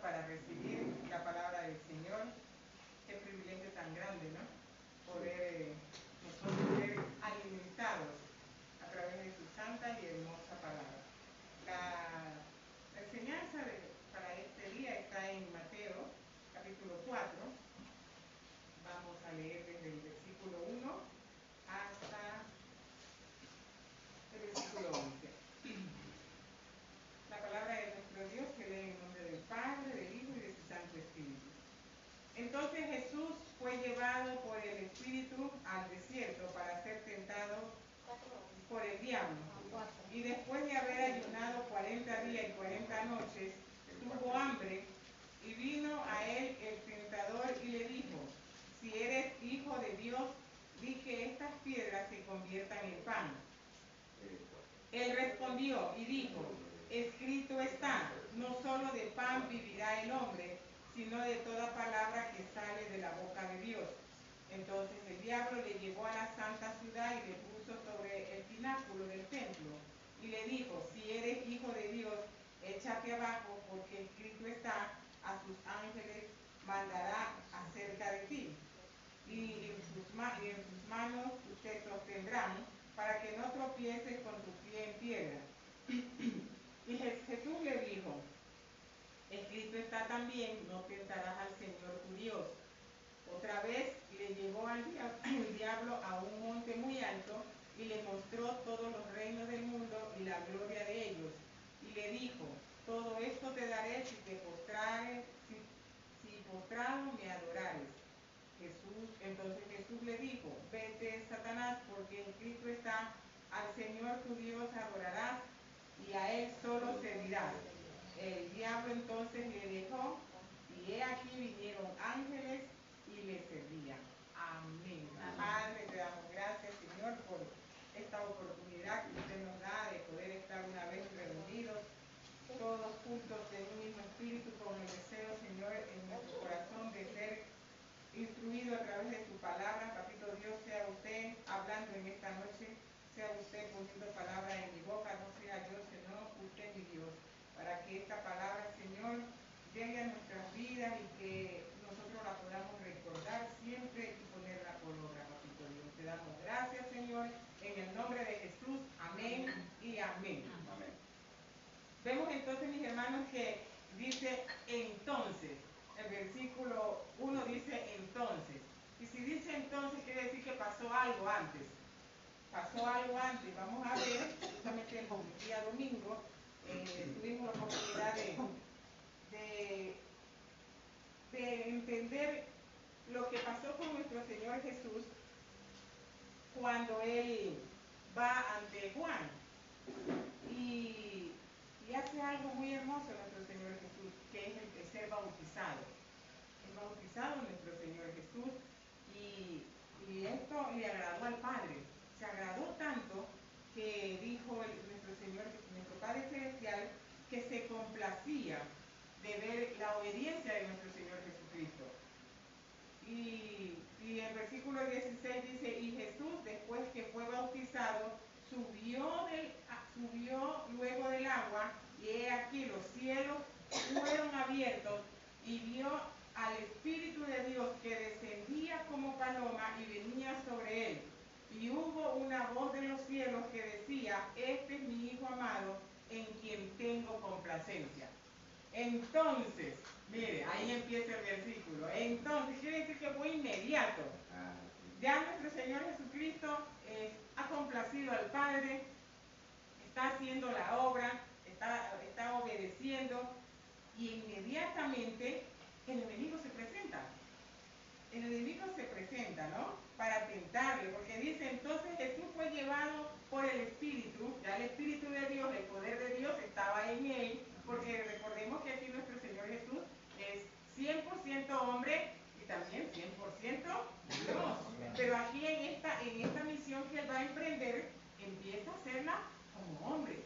para recibir la palabra del Señor. Qué privilegio tan grande, ¿no? Poder nosotros ser alimentados a través de su santa y hermosa palabra. La enseñanza para este día está en Mateo, capítulo 4. Vamos a leer desde el versículo 1 hasta el versículo 11. La palabra de nuestro Dios se lee en nombre del Padre, del Hijo y de su Santo Espíritu. Entonces Jesús fue llevado por el Espíritu al desierto para ser tentado por el diablo. Y después de haber ayunado 40 días y 40 noches, tuvo hambre, y vino a él el tentador y le dijo: si eres hijo de Dios, di que estas piedras se conviertan en pan. Él respondió y dijo: escrito está, no solo de pan vivirá el hombre, sino de toda palabra que sale de la boca de Dios. Entonces el diablo le llevó a la santa ciudad y le puso sobre el pináculo del templo, y le dijo: si eres hijo de Dios, échate abajo, porque escrito está, a sus ángeles mandará acerca de ti, y en sus manos te sostendrán, para que no tropieces con tu pie en piedra. Y Jesús le dijo: escrito está también, no tentarás al Señor tu Dios. Otra vez le llevó el diablo a un monte muy alto y le mostró todos los reinos del mundo y la gloria de ellos. Y le dijo: todo esto te daré si te postrares, si postrado me adorares. Entonces Jesús le dijo: vete, Satanás, porque escrito está, al Señor tu Dios adorarás y a él solo servirás. El diablo entonces le dejó, y he aquí vinieron ángeles y le servían. Amén. Padre, te damos gracias, Señor, por esta oportunidad que usted nos da de poder estar una vez reunidos, todos juntos en un mismo espíritu, con el deseo, Señor, en nuestro corazón de ser instruido a través de su palabra. Papito Dios, sea usted hablando en esta noche, sea usted poniendo palabra en mi boca, no sea yo, sino usted, mi Dios, para que esta palabra, Señor, llegue a nuestras vidas y que nosotros la podamos recordar siempre y ponerla por obra, papito Dios. Te damos gracias, Señor, en el nombre de Jesús. Amén y amén. Amén. Vemos entonces, mis hermanos, que dice entonces. El versículo 1 dice entonces. Y si dice entonces, quiere decir que pasó algo antes. Pasó algo antes. Vamos a ver, justamente el día domingo, tuvimos la oportunidad de entender lo que pasó con nuestro Señor Jesús cuando Él va ante Juan. Y hace algo muy hermoso nuestro Señor Jesús, que es el de ser bautizado. Es bautizado nuestro Señor Jesús, y esto le agradó al Padre. Se agradó tanto que dijo nuestro Señor, nuestro Padre Celestial, que se complacía de ver la obediencia de nuestro Señor Jesucristo. Y el versículo 16 dice: y Jesús, después que fue bautizado, subió luego del agua, y he aquí los cielos fueron abiertos, y vio al Espíritu de Dios que descendía como paloma y venía sobre él. Y hubo una voz de los cielos que decía: este es mi Hijo amado, en quien tengo complacencia. Entonces, mire, ahí empieza el versículo. Entonces, quiere decir que fue inmediato. Ya nuestro Señor Jesucristo ha complacido al Padre, está haciendo la obra, está obedeciendo, y inmediatamente el enemigo se presenta. El enemigo se presenta, ¿no? Para tentarle, porque dice: entonces Jesús fue llevado por el Espíritu. Ya el Espíritu de Dios, el poder de Dios estaba en él, porque recordemos que aquí nuestro Señor Jesús es 100% hombre y también 100% Dios. Pero aquí en esta misión que él va a emprender, empieza a hacerla como hombre.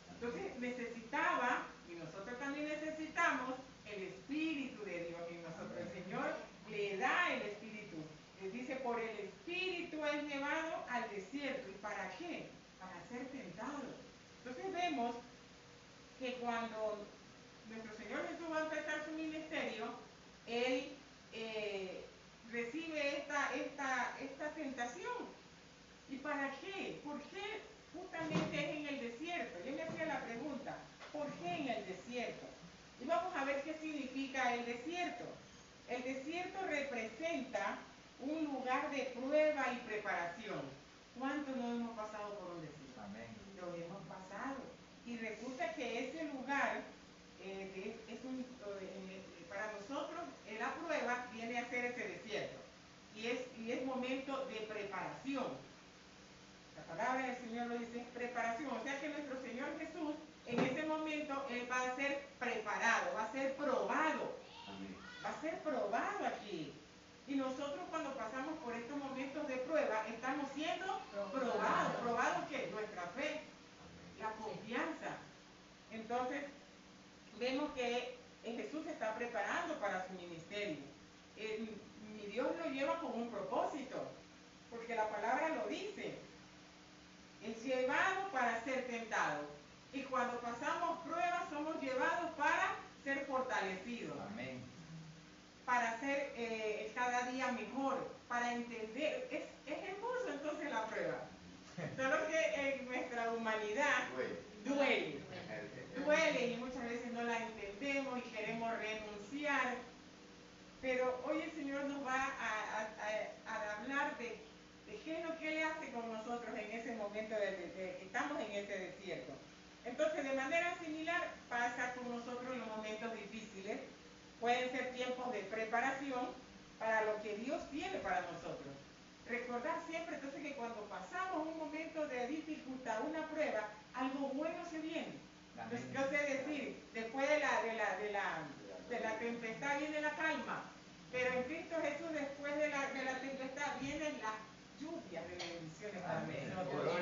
Entonces necesitaba, y nosotros también necesitamos, el Espíritu de Dios en nosotros. El Señor le da el Espíritu. Les dice: por el Espíritu es llevado al desierto. ¿Y para qué? Para ser tentado. Entonces vemos que cuando nuestro Señor Jesús va a empezar su ¿qué significa el desierto? El desierto representa un lugar de prueba y preparación. ¿Cuántos no hemos pasado por un desierto? Amén. Lo hemos pasado. Y resulta que ese lugar para nosotros la prueba viene a ser ese desierto. Y es momento de preparación. La palabra del Señor lo dice, es preparación. O sea que nuestro Señor Jesús, en ese momento, Él va a ser preparado, va a ser probado. Amén. Va a ser probado aquí. Y nosotros cuando pasamos por estos momentos de prueba, estamos siendo probados. ¿Probados qué? Nuestra fe, la confianza. Entonces, vemos que Jesús se está preparando para su ministerio. Mi Dios lo lleva con un propósito, porque la palabra lo dice. Es llevado para ser tentado. Y cuando pasamos pruebas, somos llevados para ser fortalecidos. Amén. Para ser cada día mejor, para entender. Es hermoso entonces la prueba. Solo que en nuestra humanidad duele y muchas veces no la entendemos y queremos renunciar. Pero hoy el Señor nos va a hablar de qué es lo que Él hace con nosotros en ese momento de que estamos en ese desierto. Entonces, de manera similar, pasa con nosotros en los momentos difíciles. Pueden ser tiempos de preparación para lo que Dios tiene para nosotros. Recordar siempre entonces que cuando pasamos un momento de dificultad, una prueba, algo bueno se viene. Entonces, yo sé decir, después de la tempestad viene la calma, pero en Cristo Jesús después de la tempestad vienen las lluvias de bendiciones para nosotros.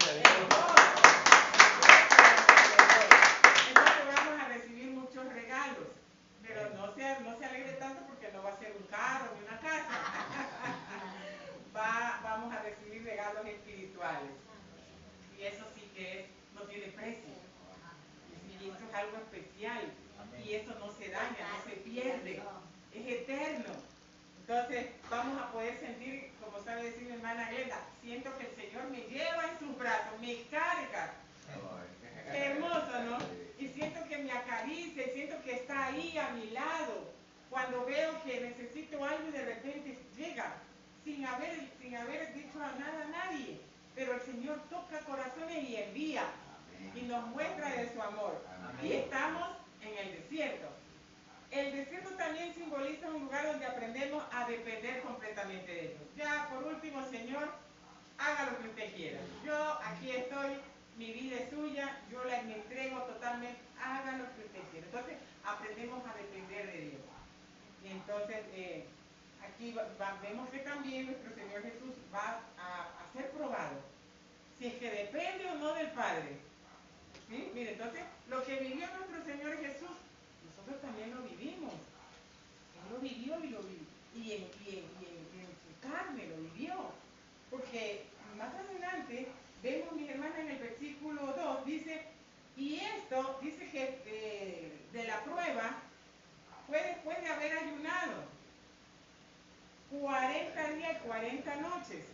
Entonces vamos a recibir muchos regalos, pero no se alegre tanto porque no va a ser un carro ni una casa. Vamos a recibir regalos espirituales. Y eso sí que no tiene precio. Y esto es algo especial. Y eso no se daña, no se pierde. Es eterno. Entonces vamos a poder sentir, como sabe decir mi hermana Glenda, siento que el Señor me lleva en sus brazos, me carga. Qué hermoso, ¿no? Y siento que me acaricia, y siento que está ahí a mi lado. Cuando veo que necesito algo y de repente llega, sin haber dicho nada a nadie. Pero el Señor toca corazones y envía. Y nos muestra de su amor. Y estamos en el desierto. El desierto también simboliza un lugar donde aprendemos a depender completamente de Dios. Ya, por último, Señor, haga lo que usted quiera. Yo aquí estoy, mi vida es suya, yo me entrego totalmente, haga lo que usted quiera. Entonces, aprendemos a depender de Dios. Y entonces, aquí vemos que también nuestro Señor Jesús va a ser probado. Si es que depende o no del Padre. ¿Sí? Mire, entonces, lo que vivió nuestro Señor Jesús, nosotros también lo vivimos. Él lo vivió y lo vivió. Y en su carne lo vivió. Porque más adelante, vemos, mis hermanas, en el versículo 2, dice, y esto, dice que de la prueba, fue después de haber ayunado 40 días y 40 noches.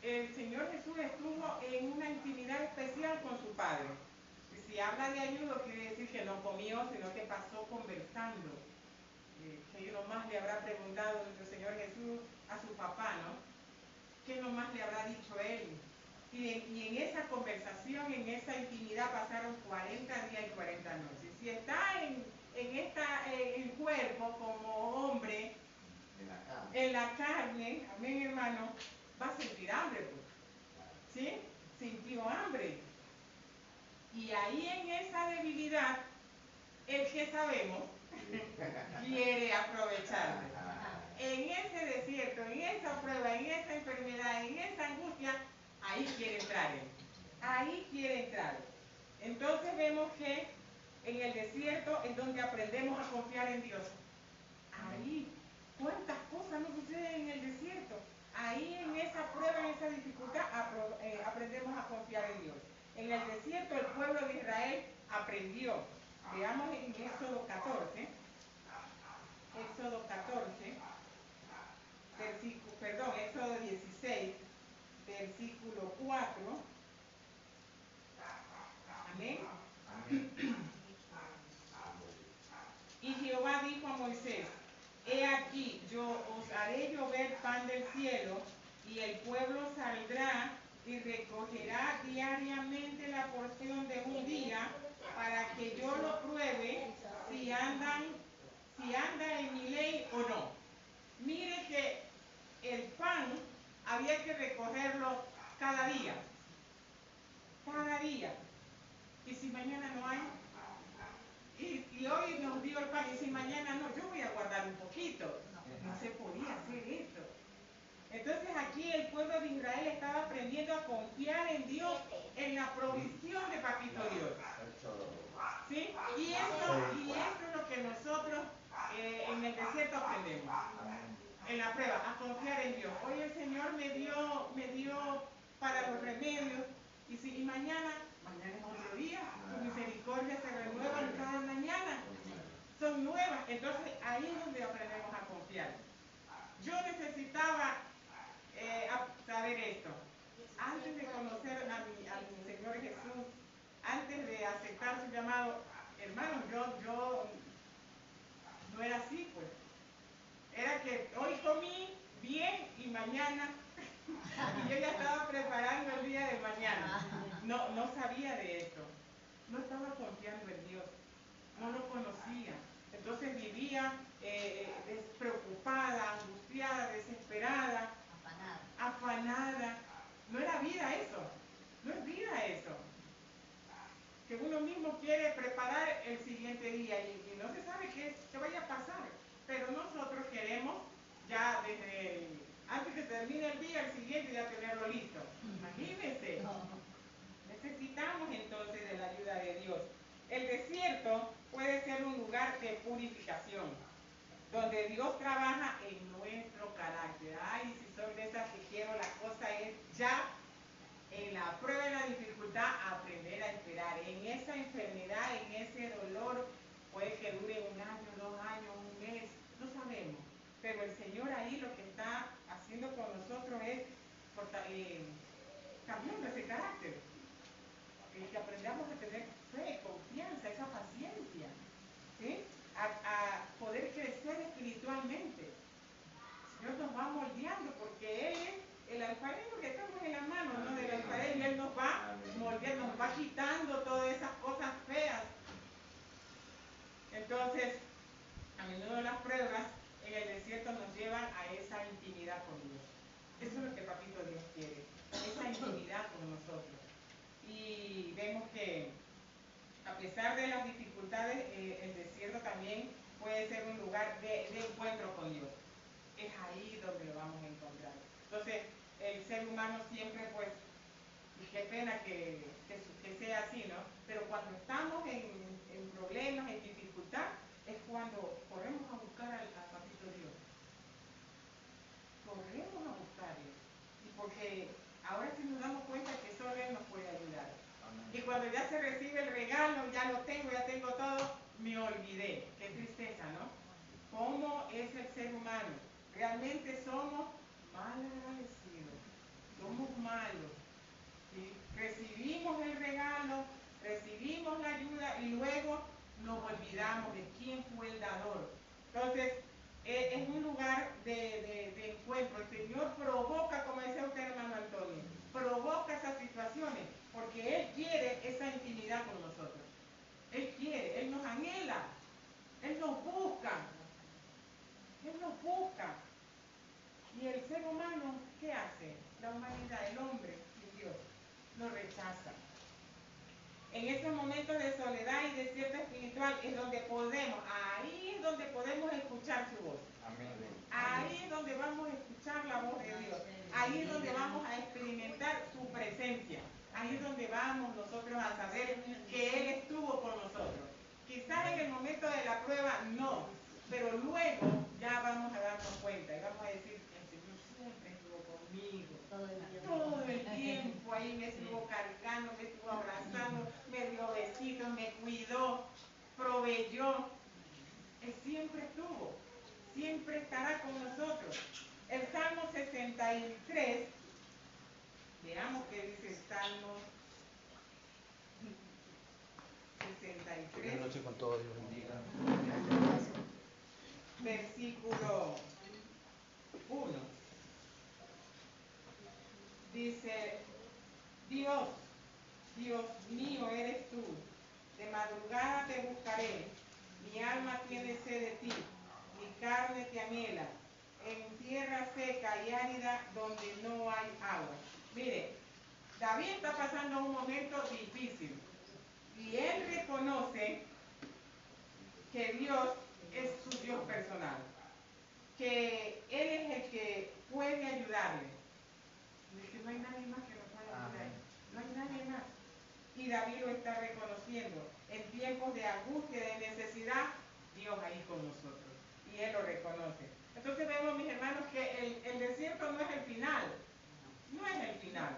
El Señor Jesús estuvo en una intimidad especial con su Padre. Si habla de ayuno, quiere decir que no comió, sino que pasó conversando. Que nomás le habrá preguntado nuestro Señor Jesús a su papá, ¿no? ¿Qué nomás le habrá dicho él? Y en esa conversación, en esa intimidad, pasaron 40 días y 40 noches. Si está en el cuerpo como hombre, en la carne, amén, hermano, va a sentir hambre, pues. ¿Sí? Sintió hambre. Y ahí en esa debilidad, el que sabemos, quiere aprovecharlo. En ese desierto, en esa prueba, en esa enfermedad, en esa angustia, ahí quiere entrar él. Ahí quiere entrar. Entonces vemos que en el desierto es donde aprendemos a confiar en Dios. Ahí, ¿cuántas cosas nos suceden en el desierto? Ahí en esa prueba, en esa dificultad, aprendemos a confiar en Dios. En el desierto el pueblo de Israel aprendió. Veamos en Éxodo 14. Éxodo 14. Éxodo 16, versículo 4. Amén. Jehová dijo a Moisés: he aquí, yo os haré llover pan del cielo, y el pueblo saldrá y recogerá diariamente la porción de un día, para que yo lo pruebe si anda en mi ley o no. Mire que el pan había que recogerlo cada día. Cada día. Y si mañana no hay, y hoy nos dio el pan, y si mañana no, yo voy a guardar un poquito. No se podía hacer eso. Entonces aquí el pueblo de Israel estaba aprendiendo a confiar en Dios, en la provisión de Papito Dios. ¿Sí? Y eso es lo que nosotros en el desierto aprendemos. En la prueba, a confiar en Dios. Hoy el Señor me dio para los remedios, y mañana es otro día. Sus misericordias se renuevan cada mañana. Son nuevas. Entonces ahí es donde aprendemos a confiar. Yo necesitaba saber esto. Antes de conocer a mi Señor Jesús, antes de aceptar su llamado, hermanos, yo no era así, pues. Era que hoy comí bien y mañana, y yo ya estaba preparando el día de mañana. No sabía de esto. No estaba confiando en Dios. No lo conocía. Entonces vivía despreocupada, angustiada, desesperada, afanada. No era vida eso. No es vida eso. Que uno mismo quiere preparar el siguiente día y no se sabe qué vaya a pasar. Pero nosotros queremos ya desde antes que termine el día, el siguiente ya tenerlo listo. Imagínense. Necesitamos entonces de la ayuda de Dios. El desierto puede ser un lugar de purificación, donde Dios trabaja en nuestro carácter. Ay, si soy de esas que quiero, la cosa es ya en la prueba, en la dificultad, aprender a esperar. En esa enfermedad, en ese dolor, puede que dure 1 año, 2 años, 1 mes, no sabemos. Pero el Señor ahí lo que está haciendo con nosotros es cambiando ese carácter. Que aprendamos a tener fe, confianza, esa paciencia, ¿sí? A poder crecer espiritualmente. Dios nos va moldeando porque Él es el alfarero que estamos en la mano, ¿no? Del alfarero, y Él nos va moldeando, nos va quitando todas esas cosas feas. Entonces, a menudo las pruebas en el desierto nos llevan a esa intimidad con Dios. Eso es lo que Papito Dios quiere, esa intimidad con nosotros. Y vemos que a pesar de las dificultades, el desierto también puede ser un lugar de encuentro con Dios. Es ahí donde lo vamos a encontrar. Entonces, el ser humano siempre, pues, y qué pena que sea así, ¿no? Pero cuando estamos en problemas, en dificultad, es cuando corremos a buscar al Papito Dios. Corremos a buscarle. Y porque ahora sí nos damos cuenta que solo Él nos puede ayudar. Y cuando ya se recibe el regalo, ya lo tengo, ya tengo todo, me olvidé. Qué tristeza, ¿no? ¿Cómo es el ser humano? Realmente somos mal agradecidos. Somos malos. ¿Sí? Recibimos el regalo, recibimos la ayuda y luego nos olvidamos de quién fue el dador. Entonces, es un lugar de encuentro. El Señor provoca, como decía usted, hermano Antonio, provoca esas situaciones, porque Él quiere esa intimidad con nosotros. Él quiere, Él nos anhela, Él nos busca. Él nos busca. Y el ser humano, ¿qué hace? La humanidad, el hombre y Dios, lo rechaza. En esos momentos de soledad y desierto espiritual es donde ahí es donde podemos escuchar su voz. Amén. Ahí es donde vamos a escuchar la voz de Dios. Ahí es donde vamos a experimentar su presencia. Ahí es donde vamos nosotros a saber que Él estuvo con nosotros. Quizás en el momento de la prueba no, pero luego ya vamos a darnos cuenta y vamos a decir que el Señor siempre estuvo conmigo. Todo el tiempo ahí me estuvo cargando, me estuvo abrazando, me dio besitos, me cuidó, proveyó. Él siempre estuvo, siempre estará con nosotros. El Salmo 63, veamos qué dice el Salmo 63. Buenas noches con todos, Dios bendiga. versículo 1. Dice, Dios, Dios mío eres tú, de madrugada te buscaré, mi alma tiene sed de ti, mi carne te anhela, en tierra seca y árida donde no hay agua. Mire, David está pasando un momento difícil y él reconoce que Dios es su Dios personal, que Él es el que puede ayudarle. Dice, no hay nadie más que lo pueda ayudar, no hay nadie más. Y David lo está reconociendo. En tiempos de angustia, de necesidad, Dios ahí con nosotros. Y Él lo reconoce. Entonces vemos, mis hermanos, que el desierto no es el final. No es el final.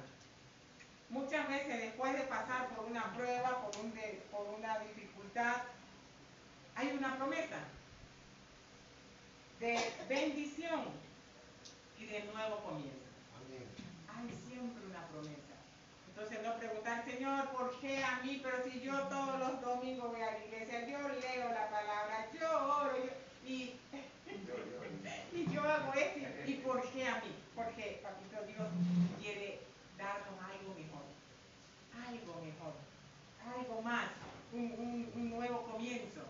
Muchas veces después de pasar por una prueba, por una dificultad, hay una promesa de bendición y de nuevo comienzo. Amén. Hay siempre una promesa. Entonces no preguntar, Señor, ¿por qué a mí? Pero si yo todos los domingos voy a la iglesia, yo leo la palabra, yo oro, y yo hago esto, ¿y por qué a mí? Porque, papito, Dios quiere darnos algo mejor, algo más, un nuevo comienzo.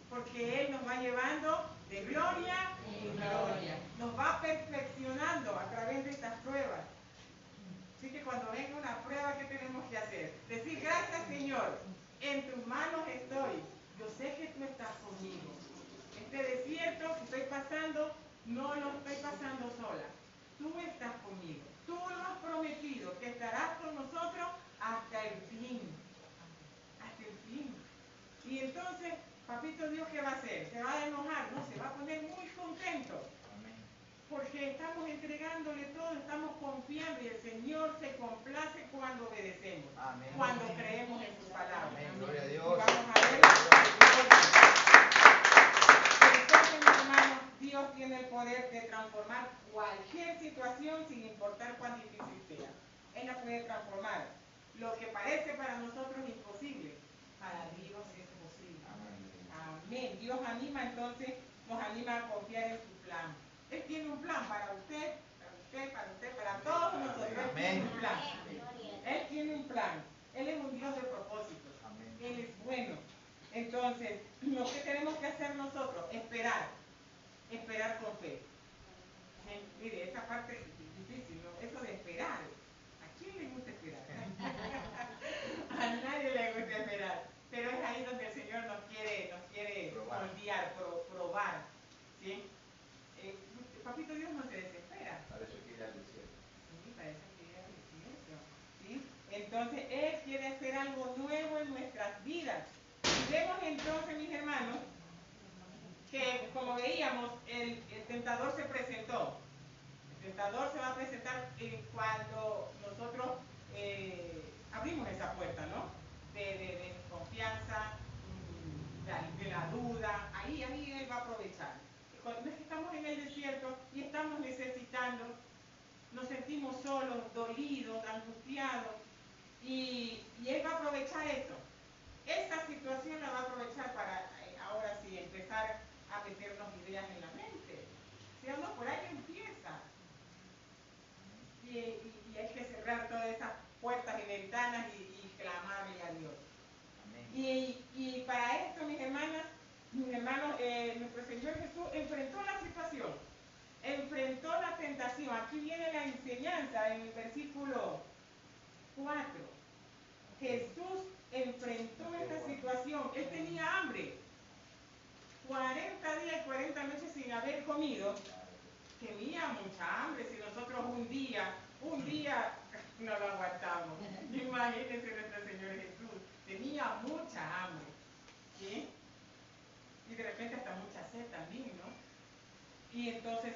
Porque Él nos va llevando de gloria en gloria. Nos va perfeccionando a través de estas pruebas. Así que cuando venga una prueba, ¿qué tenemos que hacer? Decir, gracias Señor, en tus manos estoy. Yo sé que tú estás conmigo. Este desierto que estoy pasando, no lo estoy pasando sola. Tú estás conmigo. Tú lo has prometido, que estarás con nosotros hasta el fin. Hasta el fin. Y entonces, papito Dios, ¿qué va a hacer? ¿Se va a enojar? No, se va a poner muy contento. Amén. Porque estamos entregándole todo, estamos confiando y el Señor se complace cuando obedecemos. Amén. Cuando creemos en su palabra. Amén. Gloria a Dios. Y vamos a ver. Entonces, mis hermanos, Dios tiene el poder de transformar cualquier situación sin importar cuán difícil sea. Él la puede transformar. Lo que parece para nosotros imposible, para Dios es posible. Amén. Dios anima entonces, nos anima a confiar en su plan. Él tiene un plan para usted, para todos nosotros. Él tiene un plan. Él tiene un plan. Él es un Dios de propósitos. Él es bueno. Entonces, lo que tenemos que hacer nosotros, esperar con fe. Mire, esa parte es difícil, ¿no? Eso de esperar. ¿A quién le gusta esperar? A nadie le gusta esperar. Pero es ahí donde el Señor nos quiere moldear, probar. ¿Sí? Papito Dios no se desespera. Para eso quiere al desierto. Sí, para eso quiere al desierto. ¿Sí? Entonces, Él quiere hacer algo nuevo en nuestras vidas. Y vemos entonces, mis hermanos, que como veíamos, el tentador se presentó. El tentador se va a presentar cuando nosotros abrimos esa puerta, ¿no? De desconfianza, de la duda. Ahí Él va a aprovechar. Cuando estamos en el desierto y estamos necesitando, nos sentimos solos, dolidos, angustiados, y Él va a aprovechar eso. Esa situación la va a aprovechar para, ahora sí, empezar a meternos ideas en la mente. ¿Sí o no? Por ahí empieza. Y hay que cerrar todas esas puertas y ventanas y clamarle a Dios. Amén. Y para esto, mis hermanos, nuestro Señor Jesús enfrentó la situación, enfrentó la tentación. Aquí viene la enseñanza en el versículo 4. Jesús enfrentó esta situación. Él tenía hambre. 40 días y 40 noches sin haber comido. Tenía mucha hambre. Si nosotros un día no lo aguantamos. Imagínense nuestro Señor Jesús. Tenía mucha hambre. ¿Sí? Y de repente hasta mucha sed también, ¿no? Y entonces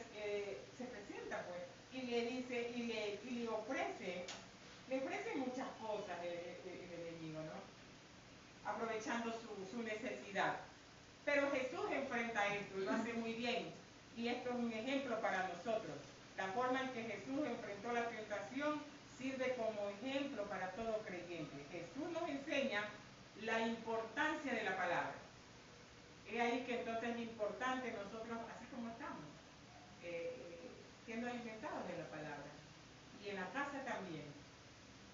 se presenta, pues, y le dice, y le ofrece muchas cosas el enemigo, ¿no? Aprovechando su necesidad. Pero Jesús enfrenta esto y lo hace muy bien. Y esto es un ejemplo para nosotros. La forma en que Jesús enfrentó la tentación sirve como ejemplo para todo creyente. Jesús nos enseña la importancia de la palabra. Es ahí que entonces es importante nosotros, así como estamos, siendo alimentados de la palabra. Y en la casa también,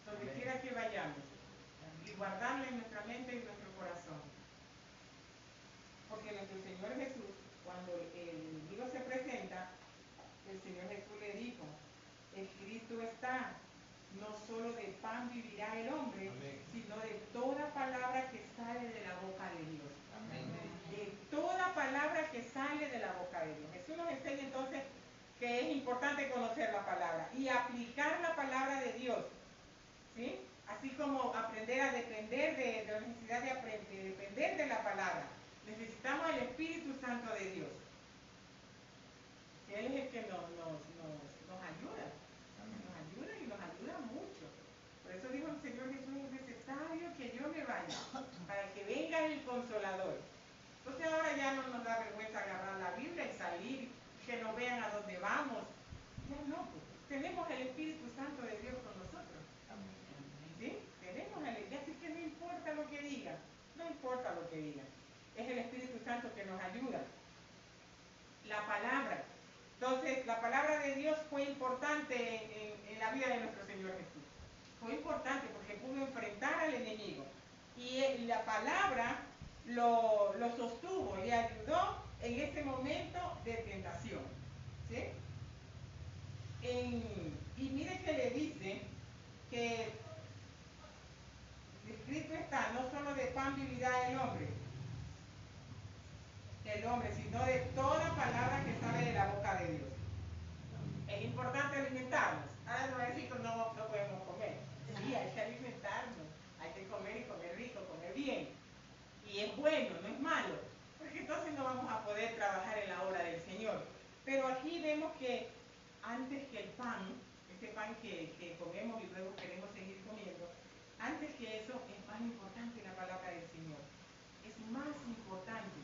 donde quiera que vayamos, y guardarla en nuestra mente y en nuestro corazón. Porque nuestro Señor Jesús, cuando el enemigo se presenta, el Señor Jesús le dijo, escrito está, no solo de pan vivirá el hombre, amén, sino de toda palabra que sale de la boca de Dios. Amén. De toda palabra que sale de la boca de Dios. Jesús nos enseña entonces que es importante conocer la palabra y aplicar la palabra de Dios, ¿sí? Así como aprender a depender de la necesidad de aprender, de depender de la palabra. Necesitamos el Espíritu Santo de Dios. Él es el que nos ayuda. Nos ayuda y nos ayuda mucho. Por eso dijo el Señor Jesús, es necesario que yo me vaya, para que venga el Consolador. Entonces ahora ya no nos da vergüenza agarrar la Biblia y salir, que nos vean a dónde vamos. Ya no, pues, tenemos el Espíritu Santo de Dios con nosotros. ¿Sí? Tenemos el, así que no importa lo que diga, no importa lo que diga. Es el Espíritu Santo que nos ayuda. La palabra. Entonces, la palabra de Dios fue importante en la vida de nuestro Señor Jesús. Fue importante porque pudo enfrentar al enemigo. Y la palabra lo sostuvo, le ayudó en ese momento de tentación. ¿Sí? Y mire que le dice que escrito está, no solo de pan vivirá el hombre, sino de toda palabra que sale de la boca de Dios. Es importante alimentarnos. Ahora no va a decir que no podemos comer. Sí, hay que alimentarnos. Hay que comer y comer rico, comer bien. Y es bueno, no es malo. Porque entonces no vamos a poder trabajar en la obra del Señor. Pero aquí vemos que antes que el pan, este pan que comemos y luego queremos seguir comiendo, antes que eso es más importante la palabra del Señor. Es más importante.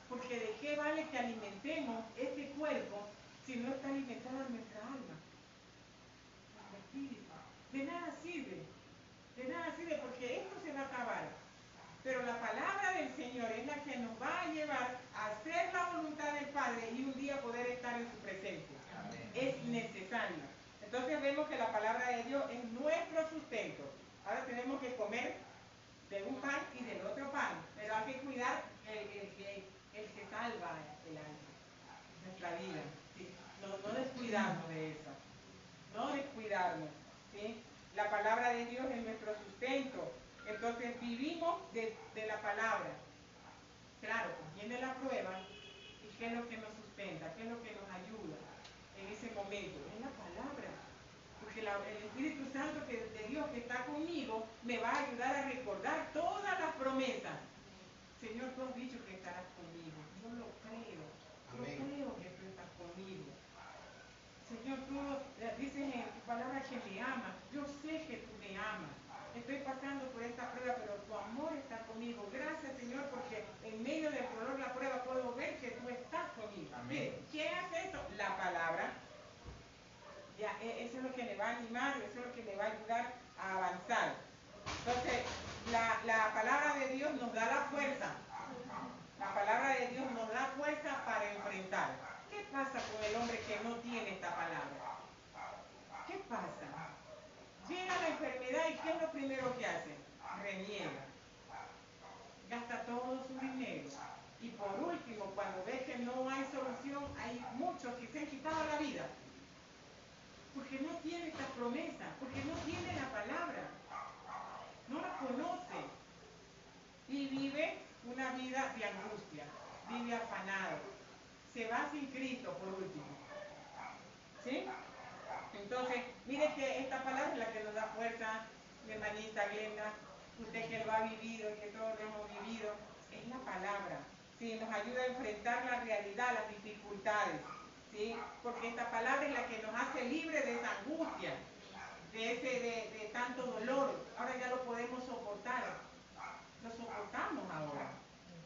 Porque de qué vale que alimentemos este cuerpo si no está alimentada nuestra alma, nuestro espíritu. De nada sirve porque esto se va a acabar. Pero la palabra del Señor es la que nos va a llevar a hacer la voluntad del Padre y un día poder estar en su presencia. Amén. Es necesario. Entonces vemos que la palabra de Dios es nuestro sustento. Ahora tenemos que comer de un pan y del otro pan, pero hay que cuidar el que salva el alma, nuestra vida. ¿Sí? No descuidarnos de eso, no descuidarnos. ¿Sí? La palabra de Dios es nuestro sustento, entonces vivimos de la palabra. Claro, pues viene la prueba y ¿qué es lo que nos sustenta? ¿Qué es lo que nos ayuda en ese momento? Es la palabra. Porque el Espíritu Santo de Dios que está conmigo me va a ayudar a recordar todas las promesas. Señor, tú has dicho que estarás conmigo. Yo lo creo. Yo creo que tú estás conmigo. Señor, tú dices en tu palabra que me amas. Yo sé que tú me amas. Estoy pasando por esta prueba, pero tu amor está conmigo. Gracias, Señor, porque en medio del dolor de la prueba puedo ver que tú estás conmigo. Amén. ¿Quién hace eso? La palabra. Ya, eso es lo que le va a animar, eso es lo que le va a ayudar a avanzar. Entonces, la palabra de Dios nos da la fuerza. La palabra de Dios nos da fuerza para enfrentar. ¿Qué pasa con el hombre que no tiene esta palabra? ¿Qué pasa? Llega la enfermedad y ¿qué es lo primero que hace? Reniega. Gasta todo su dinero. Y por último, cuando ve que no hay solución, hay muchos que se han quitado la vida. Porque no tiene esta promesa, porque no tiene la palabra, no la conoce y vive una vida de angustia, vive afanado, se va sin Cristo por último. ¿Sí? Entonces, mire que esta palabra es la que nos da fuerza, mi hermanita Glenda, usted que lo ha vivido y que todos lo hemos vivido, es la palabra. Sí, nos ayuda a enfrentar la realidad, las dificultades. ¿Sí? Porque esta palabra es la que nos hace libre de esa angustia, de tanto dolor. Ahora ya lo podemos soportar. Lo soportamos ahora.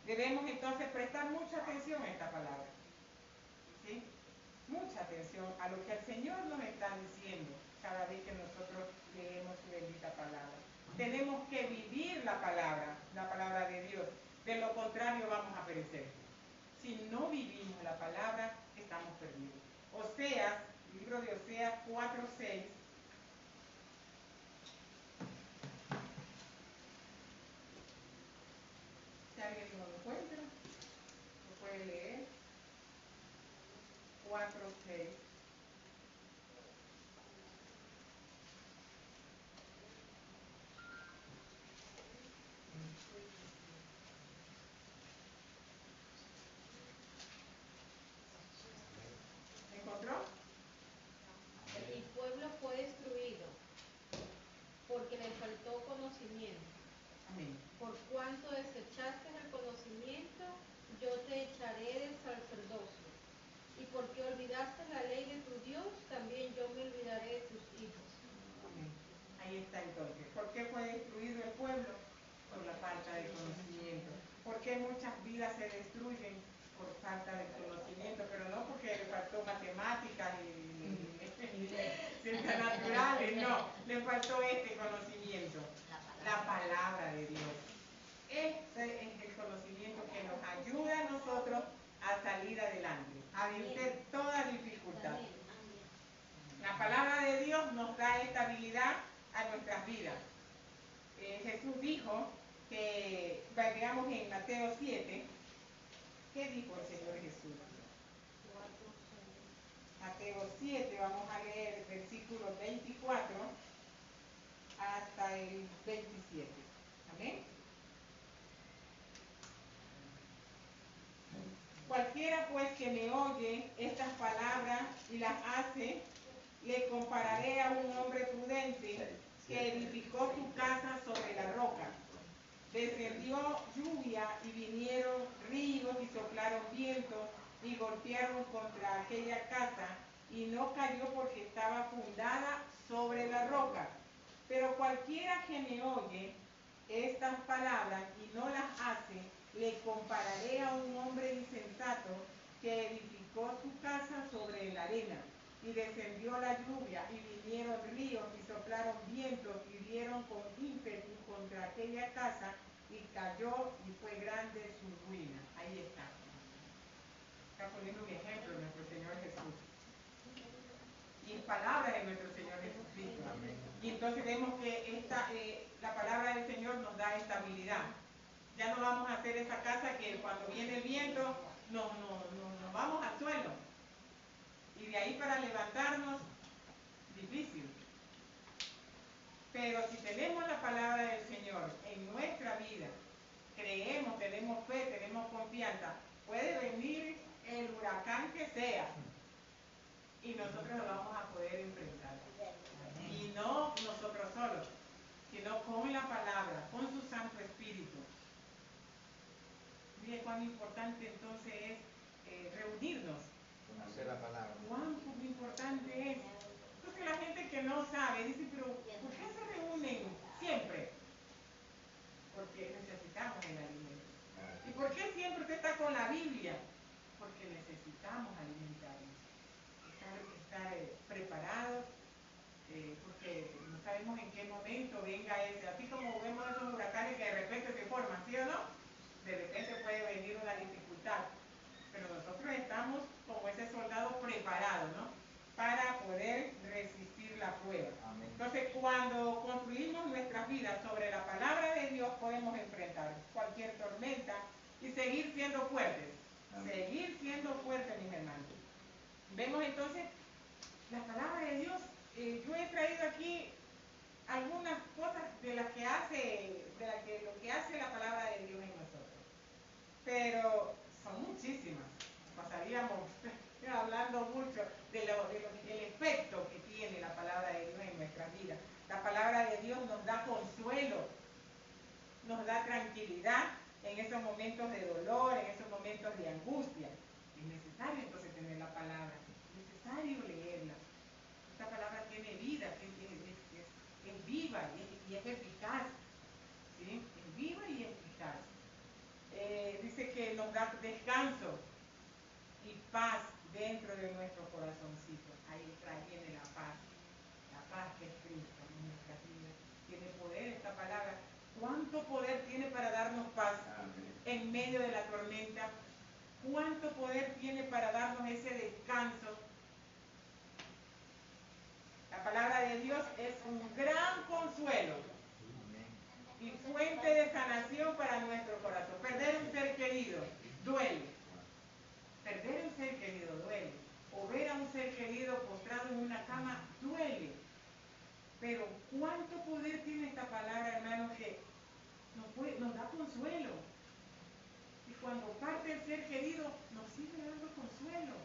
Debemos entonces prestar mucha atención a esta palabra. ¿Sí? Mucha atención a lo que el Señor nos está diciendo cada vez que nosotros leemos su bendita palabra. Tenemos que vivir la palabra de Dios. De lo contrario vamos a perecer. Si no vivimos la palabra, 4:6. ¿Encontró? El pueblo fue destruido porque le faltó conocimiento. Amén. Por cuanto desechaste el conocimiento, yo te echaré del sacerdocio. Y porque olvidaste la ley de tu Dios, también yo me olvidaré de tus hijos. Amén. Ahí está entonces. ¿Por qué fue destruido el pueblo? Por la falta de conocimiento. ¿Por qué muchas vidas se destruyen? Por falta de conocimiento, pero no porque le faltó matemáticas y ciencias naturales, no, le faltó este conocimiento, la palabra de Dios. Este es el conocimiento que nos ayuda a nosotros a salir adelante, a vencer toda dificultad. La palabra de Dios nos da estabilidad a nuestras vidas. Jesús dijo que, veamos en Mateo 7, ¿qué dijo el Señor Jesús? Mateo 7, vamos a leer el versículo 24 hasta el 27. Amén. Cualquiera pues que me oye estas palabras y las hace, le compararé a un hombre prudente que edificó su casa sobre la roca. Descendió lluvia y vinieron ríos y soplaron vientos y golpearon contra aquella casa y no cayó porque estaba fundada sobre la roca. Pero cualquiera que me oye estas palabras y no las hace, le compararé a un hombre insensato que edificó su casa sobre la arena. Y descendió la lluvia y vinieron ríos y soplaron vientos y dieron con ímpetu contra aquella casa y cayó y fue grande su ruina. Ahí está. Está poniendo un ejemplo nuestro Señor Jesús. Y es palabra de nuestro Señor Jesucristo. Y entonces vemos que la palabra del Señor nos da estabilidad. Ya no vamos a hacer esa casa que cuando viene el viento nos vamos al suelo. Y de ahí para levantarnos, difícil. Pero si tenemos la palabra del Señor en nuestra vida, creemos, tenemos fe, tenemos confianza, puede venir el huracán que sea y nosotros lo vamos a poder enfrentar. Y no nosotros solos, sino con la palabra, con su Santo Espíritu. Mire cuán importante entonces es reunirnos. Conocer la palabra. Cuán importante es. Entonces la gente que no sabe dice, pero ¿por qué se reúnen siempre? Porque necesitamos el alimento. ¿Y por qué siempre usted está con la Biblia? Porque necesitamos alimentarnos. Estar preparados, porque no sabemos en qué momento venga ese. Así como vemos esos huracanes que de repente se forman, ¿sí o no? De repente puede venir una dificultad. Pero nosotros estamos como ese soldado preparado, ¿no? Para poder resistir la prueba. Amén. Entonces, cuando construimos nuestras vidas sobre la palabra de Dios, podemos enfrentar cualquier tormenta y seguir siendo fuertes. Amén. Seguir siendo fuertes, mis hermanos. Vemos entonces la palabra de Dios. Yo he traído aquí algunas cosas de las que hace, lo que hace la palabra de Dios en nosotros. Pero son muchísimas. Pasaríamos hablando mucho del efecto que tiene la palabra de Dios en nuestras vidas. La palabra de Dios nos da consuelo, nos da tranquilidad en esos momentos de dolor, en esos momentos de angustia. Es necesario entonces tener la palabra, es necesario leerla. Esta palabra tiene vida, es viva y es eficaz. ¿Sí? Es viva y eficaz. Dice que nos da descanso y paz dentro de nuestro corazoncito. Ahí viene la paz que es Cristo en nuestras vidas. Tiene poder esta palabra. ¿Cuánto poder tiene para darnos paz en medio de la tormenta? ¿Cuánto poder tiene para darnos ese descanso? La palabra de Dios es un gran consuelo y fuente de sanación para nuestro corazón. Perder un ser querido duele. Perder un ser querido duele. O en una cama duele. Pero ¿cuánto poder tiene esta palabra, hermanos, que nos da consuelo? Y cuando parte el ser querido, nos sigue dando consuelo.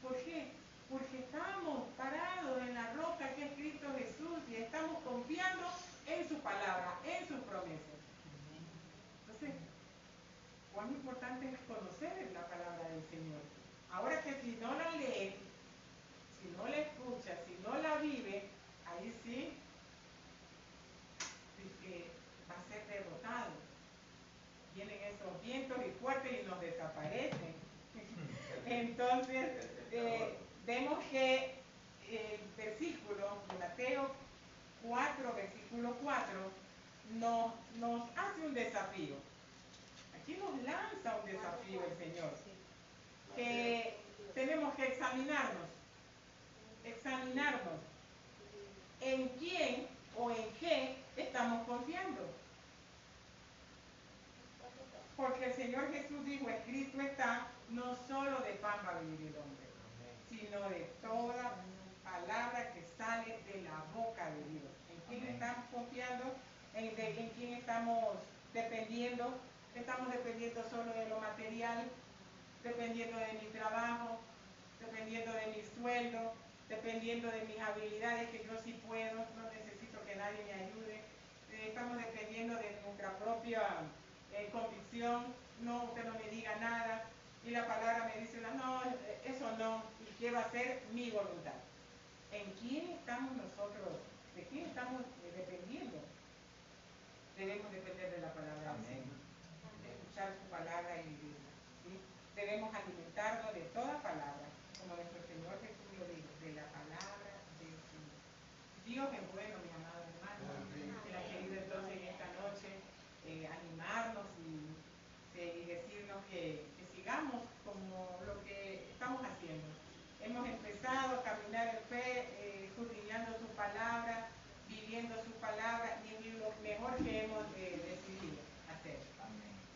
¿Por qué? Porque estamos parados en la roca que es Cristo Jesús y estamos confiando en su palabra, en sus promesas. Entonces, cuán importante es conocer la palabra del Señor. Ahora que si no la lee, si no la escucha, si no la vive, ahí sí que va a ser derrotado. Vienen esos vientos y fuertes y nos desaparecen. Entonces, vemos que el versículo de Mateo 4, versículo 4, nos hace un desafío. Aquí nos lanza un desafío el Señor. Que tenemos que examinarnos en quién o en qué estamos confiando. Porque el Señor Jesús dijo, escrito está, no solo de pan va a vivir el hombre, sino de toda palabra que sale de la boca de Dios. ¿En quién estamos confiando? ¿En quién estamos dependiendo? ¿Estamos dependiendo solo de lo material? ¿Dependiendo de mi trabajo? ¿Dependiendo de mi sueldo? ¿Dependiendo de mis habilidades que yo sí puedo? No necesito que nadie me ayude. Estamos dependiendo de nuestra propia convicción. No, usted no me diga nada. Y la palabra me dice, no, eso no, y quiero hacer mi voluntad. ¿En quién estamos nosotros? ¿De quién estamos dependiendo? Debemos depender de la palabra del Señor, de escuchar su palabra y vivirla, ¿sí? Debemos alimentarnos de toda palabra, como nuestro Señor Jesús lo dijo, de la palabra del Señor. Dios es bueno, mis amados hermanos. Él ha querido entonces en esta noche animarnos y decirnos que sigamos como lo que estamos haciendo. Hemos empezado a caminar en fe, escudriñando su palabra, viviendo su palabra, y es lo mejor que hemos decidido hacer.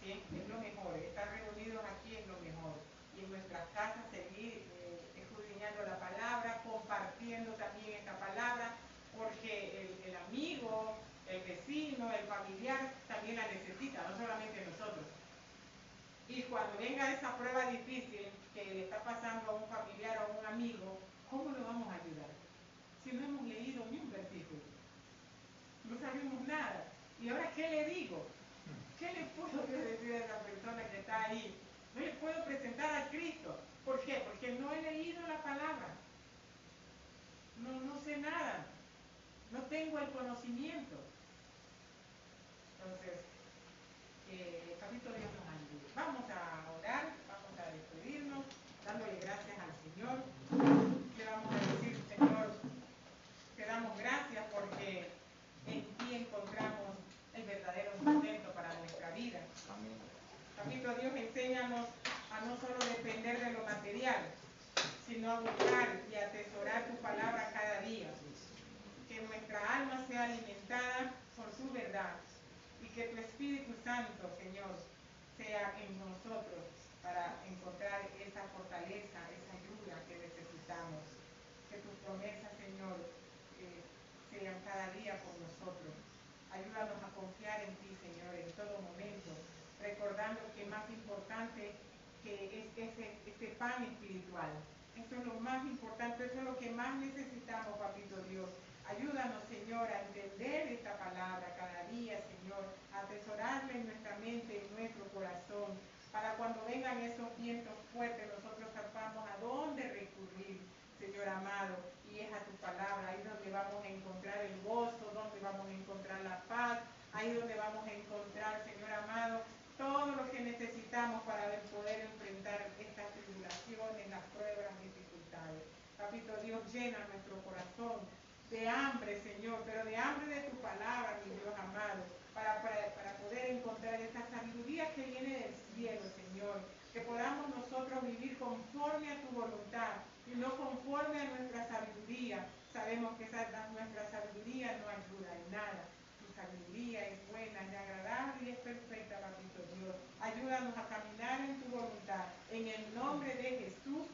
¿Sí? Es lo mejor. Estar reunidos aquí es lo mejor. Y en nuestras casas seguir escudriñando la palabra, compartiendo también esta palabra, porque el amigo, el vecino, el familiar también la necesita, no solamente nosotros. Y cuando venga esa prueba difícil que le está pasando a un familiar o a un amigo, ¿cómo lo vamos a ayudar? Si no hemos leído ni un versículo, no sabemos nada. ¿Y ahora qué le digo? ¿Qué le puedo decir a esa persona que está ahí? No le puedo presentar a Cristo. ¿Por qué? Porque no he leído la palabra. No sé nada. No tengo el conocimiento. Entonces, Papito Dios nos ayude. Vamos a orar, vamos a despedirnos, dándole gracias al Señor. Le vamos a decir, Señor, te damos gracias porque en ti encontramos el verdadero sustento para nuestra vida. Amén. Papito Dios, enséñanos a no solo depender de lo material, sino a buscar y atesorar tu palabra cada día. Que nuestra alma sea alimentada por tu verdad y que tu Espíritu Santo, Señor, sea en nosotros para encontrar esa fortaleza, esa ayuda que necesitamos. Que tus promesas, Señor, sean cada día con nosotros. Ayúdanos a confiar en ti, Señor, en todo momento, recordando que más importante que es ese pan espiritual. Eso es lo más importante, eso es lo que más necesitamos, Papito Dios. Ayúdanos, Señor, a entender esta palabra cada día, Señor, a atesorarla en nuestra mente, en nuestro corazón, para cuando vengan esos vientos fuertes, nosotros sepamos a dónde recurrir, Señor amado, y es a tu palabra, ahí donde vamos a encontrar el gozo, donde vamos a encontrar la paz, ahí donde vamos a encontrar, Señor amado, todo lo que necesitamos para poder enfrentar estas tribulaciones, las pruebas, las dificultades. Papito Dios, llena nuestro corazón de hambre, Señor, pero de hambre de tu palabra, mi Dios amado, para poder encontrar esa sabiduría que viene del cielo, Señor, que podamos nosotros vivir conforme a tu voluntad y no conforme a nuestra sabiduría. Sabemos que nuestra sabiduría no ayuda en nada. Tu sabiduría es buena, es agradable y es perfecta, Papito Dios. Ayúdanos a caminar en tu voluntad. En el nombre de Jesús